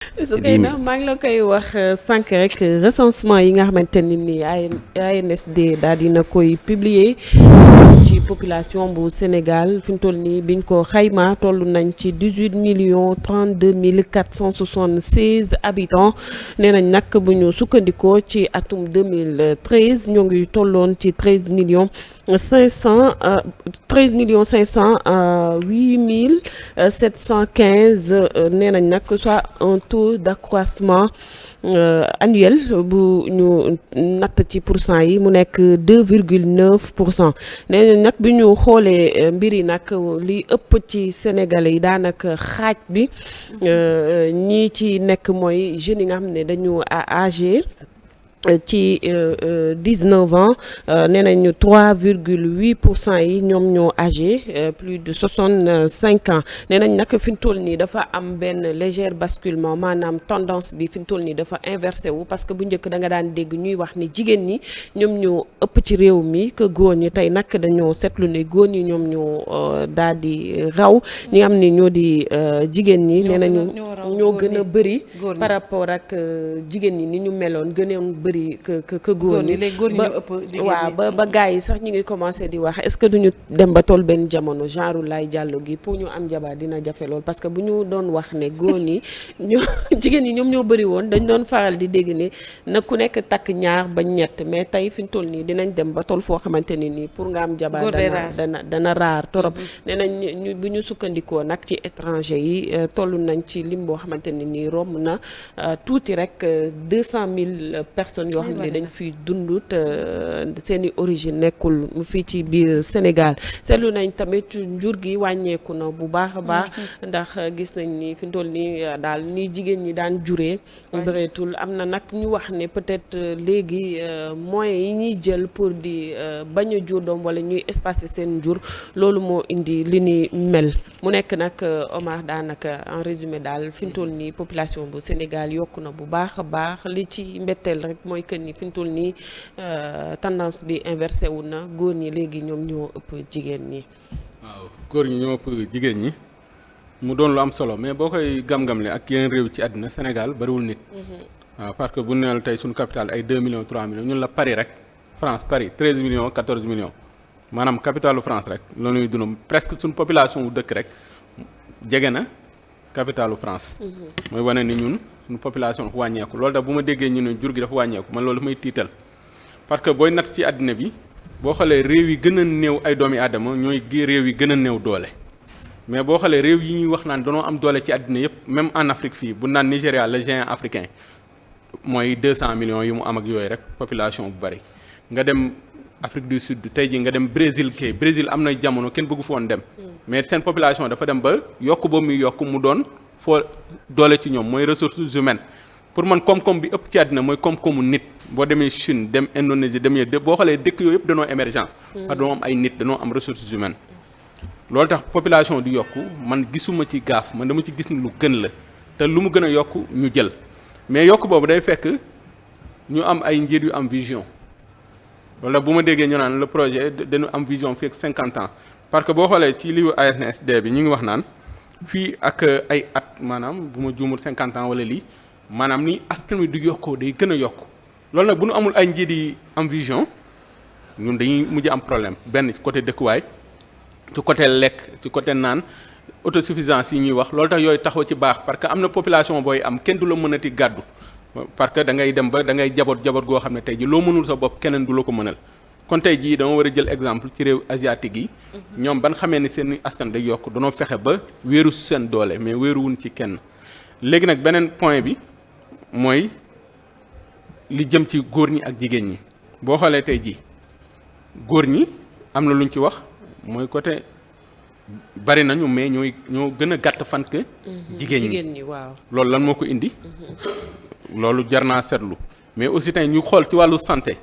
su kay na maa ngi la koy wax sànq rek recensement yi nga xamante ne ni ANSD daal dina koy publier ci population bu Sénégal fi mu toll nii biñ ko xayma toll nañ ci 18 476 habitants nee nañ nag bu ñu sukkandikoo ci atum 2013 ñoo ngi tolloon ci 13 millions 715 nee nañ nag soit un taux d'accroissement annuel bu ñu natt ci pourcent yi mu nekk 2,9%. nee nañ nag bi ñu xoolee mbir yi nag li ëpp ci sénégalais yi daanaka xaaj bi ñii ci nekk mooy jeunes yi nga xam ne dañu âgé ci 19 ans nee nañu 3,8% yi ñoom ñoo âgé plus de 65 ans nee nañ nag fi mu toll nii dafa am benn légère basculement maanaam tendance bi fi mu toll nii dafa inversé wu parce que bu njëkk da nga daan dégg ñuy wax ni jigéen ñi ñoom ñoo ëpp ci réew mi que góor ñi tey nag dañoo seetlu ne góor ñi ñoom ñoo daal di raw ñi nga xam ne ñoo di jigéen ñi nee nañu ñoo gën a bëri par rapport ak jigéen ñi ni ñu meloon gënoon bëri que góor ñi waaw ba gars yi sax ñu ngi commencé di wax est-ce que duñu dem ba toll benn jamono genre lay jàllo gi pour ñu am jabar dina jafe lool parce que bu ñu doon wax ne góor ñi ñoo jigéen ñi ñoom ñoo bëri woon dañ doon faral di dégg ne na ku nekk takk ñaar ba ñett mais tey fi ñu toll nii dinañ dem ba toll foo xamante ne nii pour nga am jabar dana raar torop nee nañ ñu bu ñu sukkandikoo nag ci étranger yi toll nañ ci lim boo xamante ne nii romb na tuuti rek 200 000 personnes yoo xam ne dañ fiy dund te seeni origine nekkul mu fii ci biir Sénégal seetlu nañ tamit njur gi wàññeeku na bu baax a baax ndax gis nañ ni fi mu toll nii daal ni jigéen ñi daan juree bëreetul am na nag ñu wax ne peut-être léegi moyens yi ñuy jël pour di bañ a jur doom wala ñuy espacer seen njur loolu moo indi li ni mel mu nekk nag Omar daanaka en résumé daal fi mu toll nii population bu Sénégal yokku na bu baax a baax li ci mbetteel rek mooy que ni fi mu toll nii tendance bi inversé wu na góor ñi léegi ñoom ñoo ëpp jigéen ñi. waaw góor ñi ñoo ëpp jigéen ñi mu doon lu am solo mais boo koy gam-gamle ak yeneen réew ci àddina Sénégal bariwul nit. waaw parce que bu ñu nee tey suñu capital ay 2 millions 3 millions ñun la Paris rek France Paris 13 millions 14 millions maanaam capitalu France rek loolu ñuy dund presque suñu population bu dëkk rek jege na capitalu France. mooy wane ni ñun. suñu population dafa wàññeeku loolu tax bu ma déggee ñu ne jur gi dafa wàññeeku man loolu daf may tiital parce que booy natt ci àddina bi boo xoolee réew yi gën a néew ay doomi aadama ñooy réew yi gën a néew doole mais boo xoolee réew yi ñuy wax naan danoo am doole ci àddina yëpp même en Afrique fii bu naan Nigéria le géant africain mooy 200 millions yi mu am ak yooyu rek population bu bari nga dem Afrique du Sud tey jii nga dem Brésil Brésil am na jamono kenn bëggu foon dem mais seen population dafa dem ba yokk ba muy yokk mu doon foo doole ci ñoom mooy ressources humaines pour man koom-koom bi ëpp ci àddina mooy koom-koomu nit boo demee Chine dem Indonésie dem yëpp boo xoolee dëkk yooyu yëpp danoo émergent parce que danoo am ay nit danoo am ressources humaines loolu tax population di yokku man gisuma ci gaaf man dama ci gis ni lu gën la te lu mu gën a yokk ñu jël mais yokk boobu day fekk ñu am ay njiit yu am vision wala bu ma déggee ñu naan le projet dañu am vision fii ak 50 ans parce que boo xoolee ci liu ANSD bi ñu ngi wax naan fii ak ay at maanaam bu ma juumul 50 ans wala lii maanaam ni askan wi du yokkoo day gën a yokk loolu nag bu nu amul ay njiit yi am vision ñun dañuy mujj am problème benn ci côté dëkkuwaay ci côté lekk ci côté naan autosuffisance yi ñuy wax loolu tax yooyu taxaw ci baax parce que am na population booy am kenn du la mënati gàddu parce que da ngay dem ba da ngay jaboot goo xam ne tey ji loo mënul sa bopp keneen du la ko mënal kon tey jii dama war a jël exemple ci réew asiatique yi ñoom ban xamee ni seen askan day yokk danoo fexe ba wéeru seen doole mais wéeruwun ci kenn léegi nag beneen point bi mooy li jëm ci góor ñi ak jigéen ñi boo xoolee tey jii góor ñi am na lu ñu ci wax mooy côté bari nañu mais ñoo gën a gàtt fan que jigéen ñi waaw loolu lan moo ko indi loolu jar naa seetlu mais aussi tey ñu xool ci wàllu santé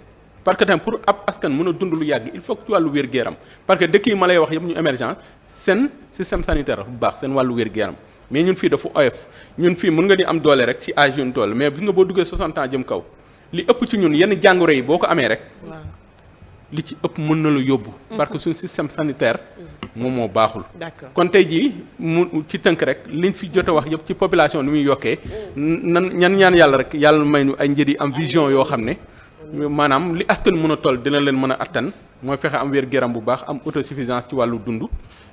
parce que tamit pour ab askan mën a dund lu yàgg il faut que ci wàllu wér-gu-yaram parce que dëkk yi ma lay wax yëpp ñu émergent seen système sanitaire bu baax seen wàllu wér-gu-yaram mais ñun fii dafa oyof ñun fii mën nga ni am doole rek ci âge yu toll mais bi nga boo duggee 60 ans jëm kaw li ëpp ci ñun yenn jàngoro yi boo ko amee rek li ci ëpp mën na la yóbbu parce que suñu système sanitaire moom moo baaxul. d'accord kon tey jii mu ci tënk rek liñ fi jot a wax yëpp ci population ni muy yokkee ñaan yàlla rek yàlla may ñu ay njëriñ am vision yoo xam ne maanaam li askan mën a toll dina leen mën a attan mooy fexe am wér-gu-yaram bu baax am autosuffisance ci wàllu dund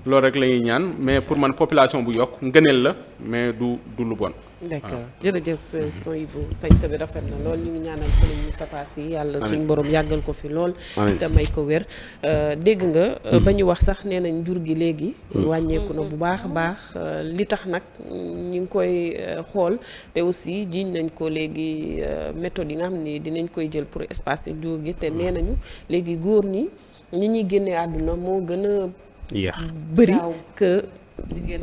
loolu rek la ñuy ñaan mais pour man population bu yokk ngëneel la mais du lu bon. d'accord jërëjëf Sohaibou sañ-sa bi rafet na lool ñu ngi ñaanal Serigne Moustapha Sy yàlla suñ borom yàggal ko fi lool te may ko wér dégg nga ba ñu wax sax nee nañ jur gi léegi wàññeeku na bu baax a baax li tax nag ñu ngi koy xool te aussi jiiñ nañ ko léegi méthode yi nga xam ni dinañ koy jël pour espacer jur gi te nee nañu léegi góor ñi ñuy génnee àdduna moo gën a bëri que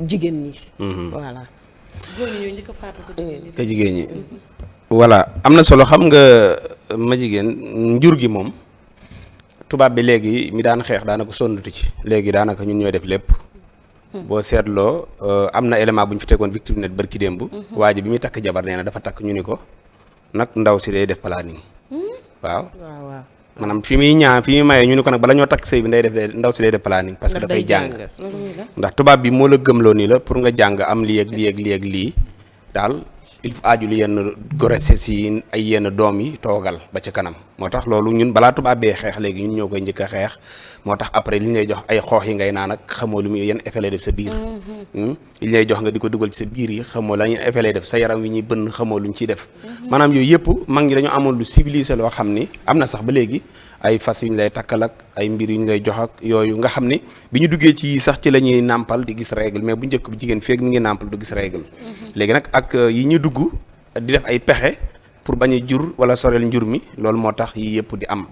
jigéen ñi voilà góor ñi ñoo njëkk a faatu ko jigéen ñi voilà am na solo xam nga ma jigéen njur gi moom tubaab bi léegi mi daan xeex daanaka sonnatu ci léegi daanaka ñun ñooy def lépp boo seetloo am na élément bu ñu fi tegoon victime net barki démb waa ji bi muy takk jabar nee na dafa takk ñu ni ko nag ndaw si day def planning waaw maanaam fi muy mayee ñu ni ko nag bala ñoo takk sëy bi ndaw si day def planning parce que dafay jàng ndax tubaab bi moo la gëmloo nii la pour nga jàng am lii ak lii daal il faut aaju li yenn grossesse yi ay yenn doom yi toogal ba ca kanam moo tax loolu ñun balaa tubaab bee xeex léegi ñun ñoo koy njëkk a xeex moo tax après li ñu lay jox ay xoox yi ngay naan ak xamoo lu muy yenn effet lay def sa biir li ñu lay jox nga di ko dugal ci sa biir yi xamoo la yenn effet lay def sa yaram wi ñuy bënn xamoo lu ñu ciy def maanaam yooyu yëpp mag ñi dañoo amoon lu civilisé loo xam ni am na sax ba léegi ay fas yu ñu lay takkal ak ay mbir yu ñu lay jox ak yooyu nga xam ni bi ñu duggee ci sax ci la ñuy nàmpal di gis règle mais bu njëkk bi jigéen feeg mi ngi nàmpal du gis règle léegi nag ak yi ñu dugg di def ay pexe pour bañ a jur wala soreel njur mi loolu moo tax yii yëpp di am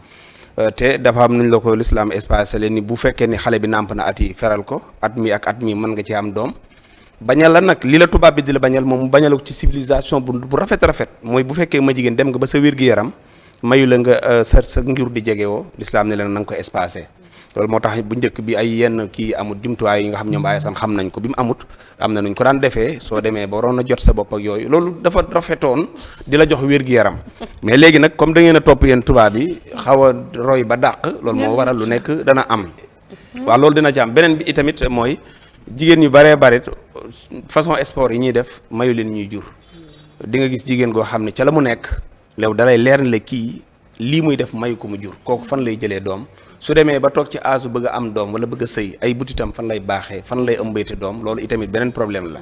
te dafa am nañ la ko l'islam espacé leen ni bu fekkee ni xale bi nàmp na at yi feral ko at mi mën nga ci am doom bañal la nag li la tubaab bi di la bañal moom mu bañal ko ci civilisation bu rafet mooy bu fekkee ma jigéen dem nga ba sa wér-gi-yaram mayu la nga sa njur di jegewoo l'islam ne leen na nga ko espacé loolu moo tax bu njëkk bi ay yenn kii amut jumtuwaay yi nga xam ñoom ASM xam nañ ko bi mu amut am na nuñ ko daan defee soo demee ba waroon a jot sa bopp ak yooyu loolu dafa rafetoon di la jox wér-gi-yaram mais léegi nag comme da ngeen a topp yéen tubaab yi xaw a roy ba dàq loolu moo waral lu nekk dana am waaw loolu dina ci am beneen bi itamit mooy jigéen ñu baree bari façon sport yi ñuy def mayu leen ñuy jur di nga gis jigéen goo xam ne ca la mu nekk léew dalay leer ne la kii lii muy def mayu ko mu jur kooku fan lay jëlee doom su demee ba toog ci âge bëgg a am doom wala bëgg a sëy ay butitam fan lay baaxee fan lay ëmbayte doom loolu itamit beneen problème la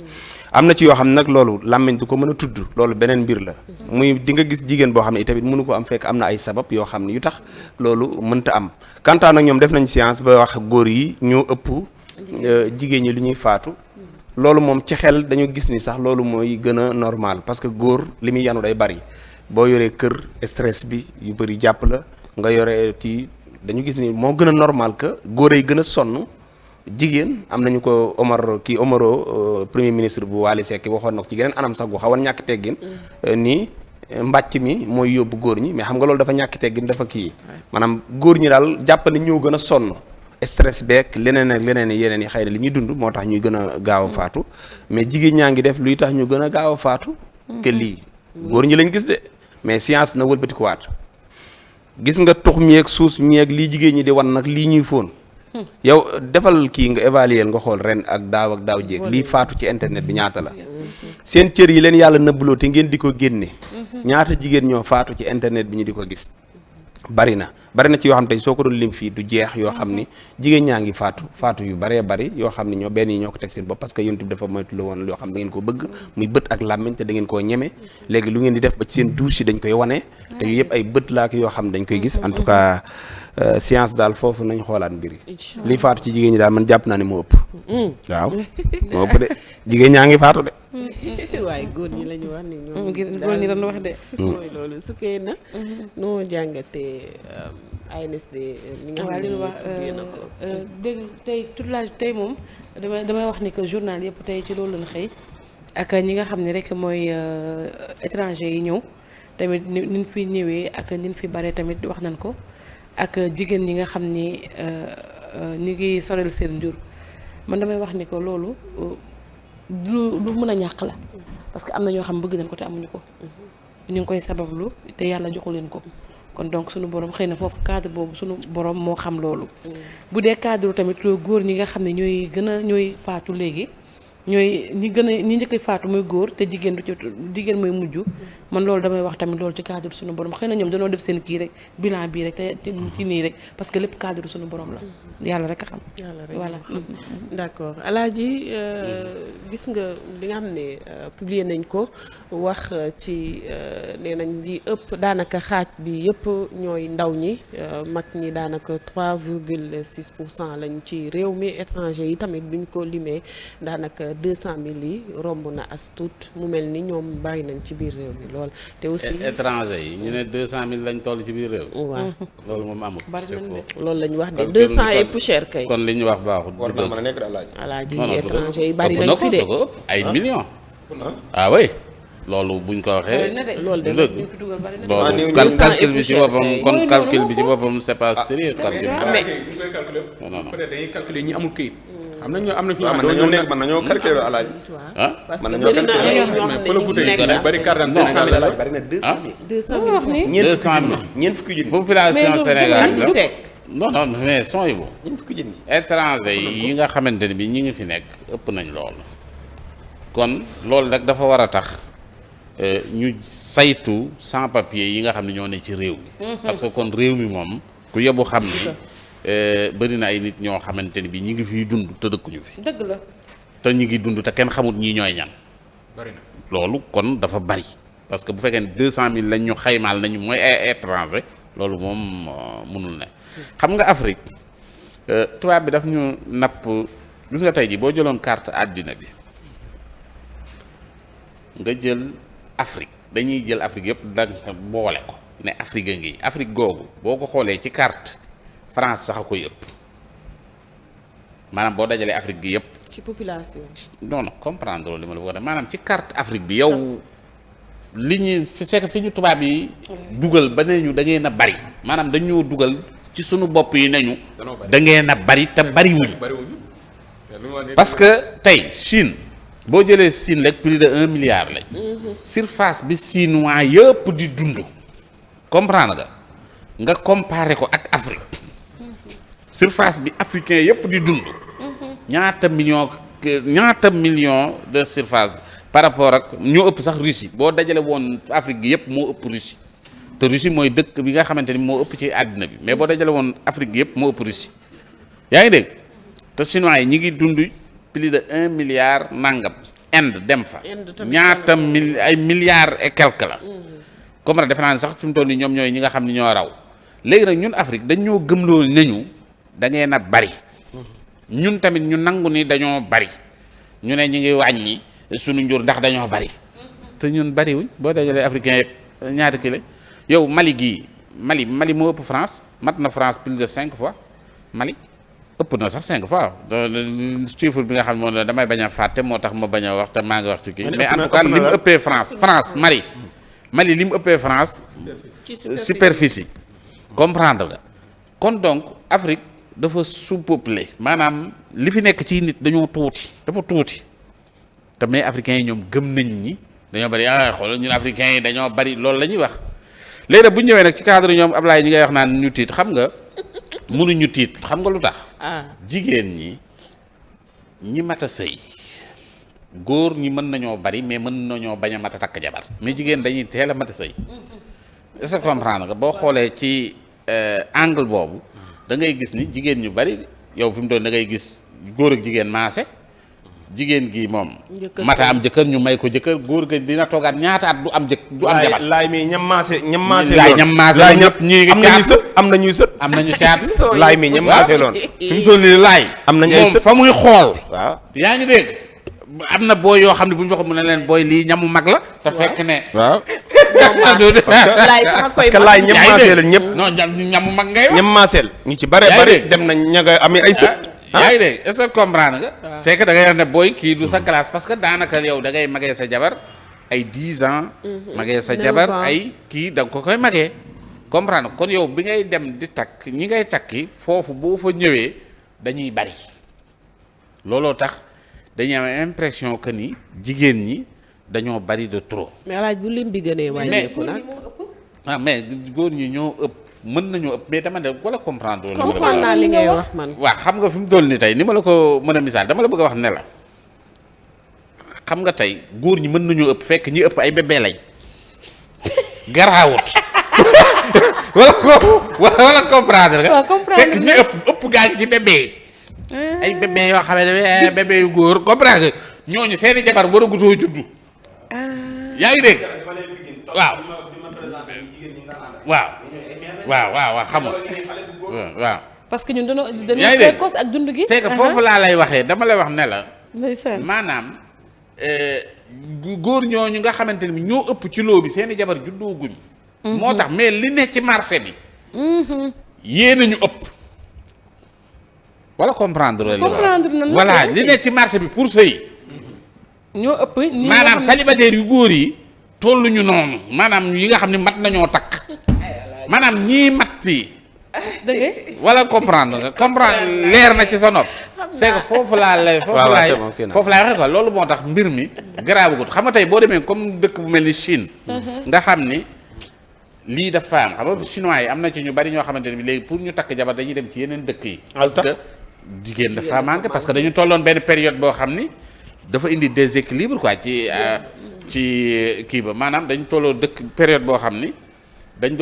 am na ci yoo xam ne nag loolu làmmiñ du ko mën a tudd loolu beneen mbir la muy di nga gis jigéen boo xam ne itamit mënu ko am fekk am na ay sabab yoo xam ne yu tax loolu mënta am kantaan nag ñoom def nañ science ba wax góor yi ñoo ëpp jigéen ñi lu ñuy faatu loolu moom ci xel dañu gis ni sax loolu mooy gën a normal parce que góor li muy yanu day bari boo yoree kër stress bi yu bëri jàpp la nga yore kii dañu gis ni moo gën a normal que góor yi gën a sonn jigéen am nañu ko Omaro premier ministre bu Wally Seck waxoon na ko ci geneen anam sax gu xawoon ñàkk teggin nii mbàcc mi mooy yóbbu góor ñi mais xam nga loolu dafa ñàkk teggin dafa kii maanaam góor ñi daal jàpp ne ñoo gën a sonn stress beek leneen ak leneen yeneen yi xëy na li ñuy dund moo tax ñuy gën a gaaw a faatu mais jigéen ñaa ngi def luy tax ñu gën a gaaw a faatu que lii góor ñi lañ gis de mais science na wëlbatikuwaat gis nga tux meeg suus meeg lii jigéen ñi di wan nag lii ñuy fóon yow defal kii nga évaluer nga xool ren ak daaw jéeg lii faatu ci internet bi ñaata la seen cër yi leen yàlla nëbbaloo te ngeen di ko génne ñaata jigéen ñoo faatu ci internet bi ñu di ko gis bari na ci yoo xam tey soo ko doon lim fii du jeex yoo xam ni jigéen ñaa ngi faatu yu baree bari yoo xam ni benn yi ñoo ko teg seen bopp parce que yonent bi dafa moytu la woon yoo xam da ngeen ko bëgg muy bët ak làmmiñ te da ngeen koo ñeme léegi lu ngeen di def ba ci seen douche yi dañ koy wane te yu yëpp ay bët laak yoo xam dañ koy gis en tout cas science daal foofu nañ xoolaat mbir yi li faatu ci jigéen ñi daal man jàpp naa ne moo ëpp waaw moo ëpp de jigéen ñaa ngi faatu de waaye góor ñi la ñu wax ni ñoom góor ñi dañu wax de mooy loolu su fekkee na noo jàngatee ANSD li nga xam ne li wax dégg tey toute la tey moom damay wax ni que journal yëpp tey ci loolu lañ xëy ak ñi nga xam ne rek mooy étranger yi ñëw tamit niñ fi ñëwee ak niñ fi bare tamit wax nañ ko ak jigéen ñi nga xam ni ñu ngi sorel seen njur man damay wax ni ko loolu lu mën a ñàkk la parce que am na ñoo xam bëgg nañ ko te amuñu ko ñu ngi koy sabablu te yàlla joxu leen ko kon donc suñu borom xëy na foofu cadre boobu suñu borom moo xam loolu. bu dee cadre tamit góor ñi nga xam ne ñooy faatu léegi. ñooy ñi njëkk a faatu muy góor te jigéen mooy mujj man loolu damay wax tamit loolu ci cadre suñu borom xëy na ñoom dañoo def seen kii rek bilan bii rek te ci nii rek parce que lépp cadre suñu borom la yàlla rek a xam. voilà. d'accord Alaaji gis nga li nga xam ne publier nañ ko wax ci nee nañ li ëpp daanaka xaaj bi yëpp ñooy ndaw ñi mag ñi daanaka 3,6% lañ ci réew mi étranger yi tamit buñ ko limee daanaka 200,000 yi romb na as tuut mu mel ni ñoom bàyyi nañ ci biir réew mi lool. te aussi étranger yi ñu ne 200,000 lañ toll ci biir réew. waaw loolu moom amul. loolu la ñu wax de 200 et plus cher kay. kon li ñu wax baaxul. war naa mën a nekk daal Alaaji étranger yi bari nañ fi de ay millions. ah oui loolu buñ ko waxee. loolu de dëgg loolu calcul bi ci boppam kon calcul bi ci boppam c'est pas sérieux calcul bi. non peut-être dañuy calculer ñi amul këyit. am na ñu mën nañoo calculer Alaaji. parce mën que nañoo bëri na ay ñoo xam ne ñu nekk bari carte Alaaji bari na 200,000. 200,000 ñeent fukki junni. population Sénégal ñu teg non mais son yi bu ñeent fukki junni. étranger yi nga xamante ne bi ñi ngi fi nekk ëpp nañ loolu kon loolu nag dafa war a tax ñu saytu sans papier yi nga xam ne ñoo ne ci réew mi parce que kon réew mi moom ku yebu xam ni bëri na ay nit ñoo xamante ni bi ñi ngi fiy dund te dëkkuñu fi dëgg la. te ñi ngi dund te kenn xamut ñii ñooy ñan bari na loolu kon dafa bari parce que bu fekkee ne 200,000 lañ ñu xaymaal nañu mooy ay étranger loolu moom mënul ne xam nga Afrique tubaab bi daf ñu napp gis nga tey ji boo jëloon carte àddina bi nga jël Afrique dañuy jël Afrique yëpp da boole ko ne Afrique a ngi Afrique googu boo ko xoolee ci carte France sax a koy ëpp maanaam boo dajalee Afrique gi yëpp. ci population. non comprendre loolu li ma la wax maanaam ci carte Afrique bi yow li ñu c'est fi ñu tubaab yi dugal ba ne ñu da ngeen a bari maanaam dañoo dugal ci sunu bopp yi ne ñu da ngeen a bari te bariwuñ parce que tey Chine boo jëlee Chine rek plus de 1 milliard lañ. surface bi chinois yëpp di dund comprendre nga comparer ko ak Afrique surface bi africain yëpp di dund ñaata million de surface par rapport ak ñoo ëpp sax Russie boo dajale woon Afrique gi yëpp moo ëpp Russie te Russie mooy dëkk bi nga xamante ni moo ëpp ci àddina bi mais boo dajale woon Afrique gi yëpp moo ëpp Russie yaa ngi dégg te chinois yi ñi ngi dund plus de 1 milliard nangam Inde dem fa ñaata ay milliards et quelque la comme rek defe naa ne sax fi mu toll nii ñoom ñooy ñi nga xam ne ñoo raw léegi nag ñun Afrique dañ ñoo gëmloo nañu da ngeen a bari ñun tamit ñu nangu ni dañoo bari ñu ne ñu ngi wàññi suñu njur ndax dañoo bari te ñun bariwuñ boo dajalee africain yëpp ñaata kilo yow Mali gii Mali moo ëpp France mat na France plus de 5 fois Mali ëpp na sax 5 fois chiffre bi nga xam ne moom la damay bañ a fàtte moo tax ma bañ a wax te maa ngi wax ci kii mais en tout cas li mu ëppee France Mali li mu ëppee France superficie comprendre nga kon donc Afrique dafa sous-peuplé maanaam li fi nekk ci nit dañoo dafa tuuti te mais africains yi ñoom gëm nañ ñi dañoo bari xoolal ñun africains yi dañoo bari loolu la ñuy wax léegi nag bu ñu ñëwee nag ci cadre ñoom Ablaye ñi ngay wax naan ñu tiit xam nga mënuñu tiit xam nga lu tax jigéen ñi mat a sëy góor ñi mën nañoo bari mais mën nañoo bañ a mat a takk jabar mais jigéen dañuy teel a mat a sëy est-ce que comprendre nga boo xoolee ci angle boobu da ngay gis ni jigéen ñu bari yow fi mu doon da ngay gis góor ak jigéen maase jigéen gi moom mata am jëkkër ñu may ko jëkkër góor ga dina toogaat ñaata at du am jabar laay mi ñam maase laay ñëpp ñii ngi caat am nañuy sët am nañu caat laay mi ñam maase loon fi mu toll nii laay am nañu ay moom sët fa muy xool waaw yaa ngi dégg am na booy yoo xam ne bu ñu waxoon mu ne leen booy lii ñamu mag la te fekk ne waaw laay sama koy parce que laay ñam maaseel ñëpp non ñamu mag ngay wax ñam maaseel ñu ci bare bare dem nañ ña nga amee ay sët yaa ngi dégg est-ce que comprendre nga c'est que da ngay wax ne booy kii du sa classe parce que daanaka yow da ngay magee sa jabar ay 10 ans magee sa jabar ay kii da nga ko koy magee comprendre kon yow bi ngay dem di takk ñi ngay takki foofu boo fa ñëwee dañuy bari looloo tax dañuy am impression que ni jigéen ñi dañoo bari de trop. mais alaaj bu lim bi gënee wàññeeku nag mais góor ñi ñoo ëpp mën nañoo ëpp mais dama ne wala comprendre. comprendre naa li ngay wax man. waaw xam nga fi mu toll nii tey ni ma la ko mën a misaal dama la bëgg a wax ne la xam nga tey góor ñi mën nañoo ëpp fekk ñi ëpp ay bébé lañ garaawut wala comprendre nga. fekk ñi ëpp gaa ngi ci bébé yi. ay bébé yoo xam ne bébé yu góor comprendre nga ñooñu seeni jabar war a gutoo juddu. yaa ngi dégg waaw. waaw xam nga waaw. parce que ñun dañoo précoce ak dund gi. c'est que foofu laa lay waxee dama lay wax ne la. ndeysaan maanaam góor ñooñu nga xamante ni ñoo ëpp ci loo bi seeni jabar juddoo guñ. moo tax mais li ne ci marché bi. yéen a ñu ëpp. wala comprendre nañu voilà li ne ci marché bi pour sëy. ñoo ëpp maanaam célibataire yu góor yi. tolluñu noonu maanaam yi nga xam ne mat nañoo takk maanaam ñii mat fii. dëgg wala comprendre leer na ci sa nopp. c'est que foofu laa lay. foofu laay waxee quoi loolu moo tax mbir mi garaawagut xam nga tey boo demee comme dëkk bu mel ni Chine. nga xam ni lii dafa am xam nga chinois yi am na ci ñu bari ñoo xamante ne bi léegi pour ñu takk jabar dañuy dem ci yeneen dëkk yi. parce que jigéen dafa manqué parce que dañu tolloon benn période boo xam ni dafa indi déséquilibre quoi ci kii ba maanaam dañ tolloo dëkk période boo xam ni dañ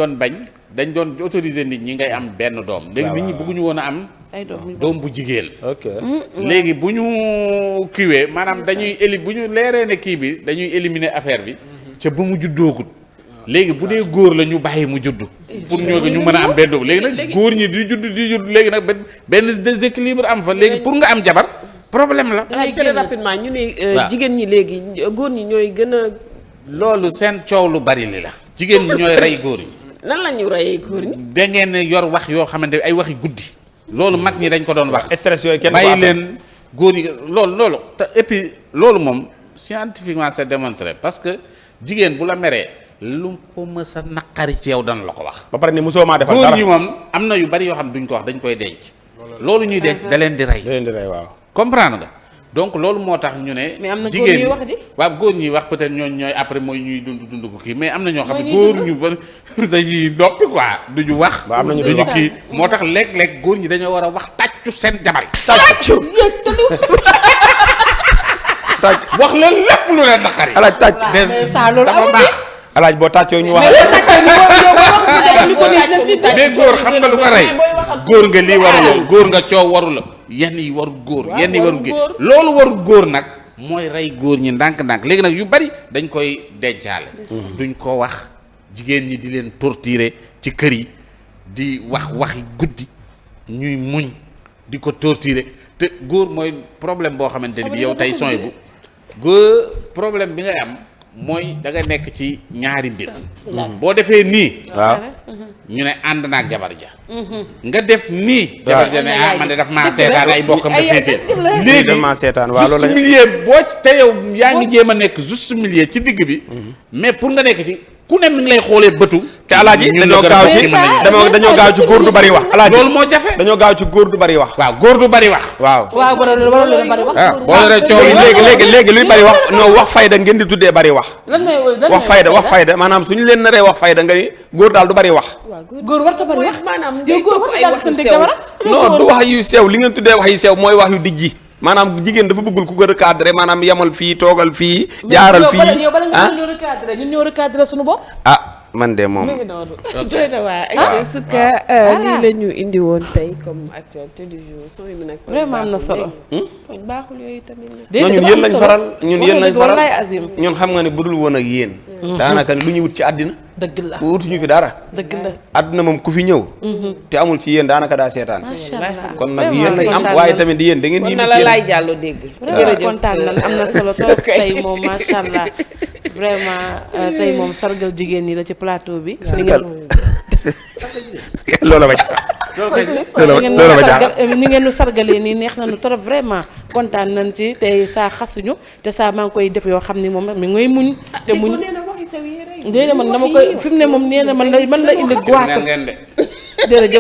doon autoriser nit ñi ngay am benn doom. léegi nit ñi bëgguñu woon a am. ay doom bu jigéen. ok léegi bu ñu kiiwee maanaam bu ñu leeree ne kii bi dañuy éliminer affaire bi. ca ba mu juddoogut. léegi bu dee góor la ñu bàyyi mu juddu. pour ñu mën a am benn doom léegi nag góor ñi di judd léegi nag benn déséquilibre am fa léegi pour nga am jabar. problème la. très rapidement ñu ne jigéen ñi léegi góor ñi ñooy gën a. loolu seen coow lu bari li la. jigéen ñi ñooy rey góor ñi. lan la ñu reyee góor ñi. da ngeen yor wax yoo xamante ay waxi guddi. loolu mag ñi dañ ko doon wax. stress yooyu kenn bàyyi leen góor ñi loolu te et puis loolu moom scientifiquement c'est démontré parce que jigéen bu la meree lu ko mës a naqari ci yow dana la ko wax. ba pare ni mosoo maa defal dara góor ñi moom am na yu bari yoo xam duñ ko wax dañ koy denc. loolu ñuy denc da leen di rey. waaw. comprendre nga donc loolu moo tax ñu ne. mais am na góor ñuy wax di. waaw góor ñuy wax peut-être ñooy après mooy ñuy dund ko kii mais am na ñoo xam ne góor ñu ba dañuy noppi quoi duñu wax. am na ñu duñu kii moo tax léeg-léeg góor ñi dañoo war a wax tàccu seen jabar yi. tàccu wax leen lépp lu leen naqari. alaaj tàcc dafa baax. alaaj boo tàccoo ñu wax. mais góor xam nga lu ko rey. góor nga lii waru la góor nga coow waru la. yenn yi warul góor yenn yi warul góor loolu warul góor nag mooy rey góor ñi ndànk-ndànk léegi nag yu bari dañ koy dencaale duñ ko wax jigéen ñi di leen torturer ci kër yi di waxi guddi ñuy muñ di ko torturer te góor mooy problème boo xamante ni bi yow tey sooy bu góor problème bi ngay am mooy da nga nekk ci ñaari mbir boo defee nii waaw ñu ne ànd naag jabar ja nga def nii jabar ja ne man de daf maa seetaan ay bokkam da féetee léegi dama seetaan waaw loolu juste milieu boo ci te yow yaa ngi jéem a nekk juste milieu ci digg bi mais pour nga nekk ci ku ne mi ngi lay xoolee bëtu te alaaji dañoo gaaw ci góor du bari wax alaaji loolu moo jafe dañoo gaaw ci góor du bari wax waaw góor du bari wax waaw warul bari wax. boo yoree coow léegi luy bari wax non wax fayda ngeen di tuddee bari wax wax fayda maanaam suñu leen naree wax fayda nga ni góor daal du bari wax góor warta bari wax maanaam yow góor warta jàll sa ndég jabaram. non du wax yu sew li ngeen tuddee wax yu sew mooy wax yu dijji maanaam jigéen dafa bëggul ku ko recadré maanaam yamal fii toogal fii jaaral fii yow bala nga ñoo recadré ñun ñoo recadré suñu bopp. man de moom. mi ngi noonu. doy na waa en tout cas lii la ñu indi woon tey comme actualité du jour soo mi nag. vraiment am na solo. kon baaxul yooyu tamit nag. non ñun yéen lañ faral ñun yéen lañ faral ñun xam nga ne budul woon ak yéen. daanaka lu ñu wut ci àddina. dëgg la wutuñu fi dara. dëgg la àdduna moom ku fi ñëw. te amul ci yéen daanaka daa seetaan. macha allah kon nag yéen lañ am waaye tamit yéen da ngeen. kon na la laay jàllo dégg. jërëjëf kontaan nañ am na solo trop tey moom macha allah vraiment tey moom sargal jigéen ñi la ci plateau bi. loola ba ni ngeen nu sargalee nii neex nañu trop vraiment kontaan nañ ci tey saa xasuñu te saa maa ngi koy def yoo xam ni moom mi ngay muñ. te muñ déedéet man dama koy fi mu ne moom nee na man la indi. goiate jërëjëf.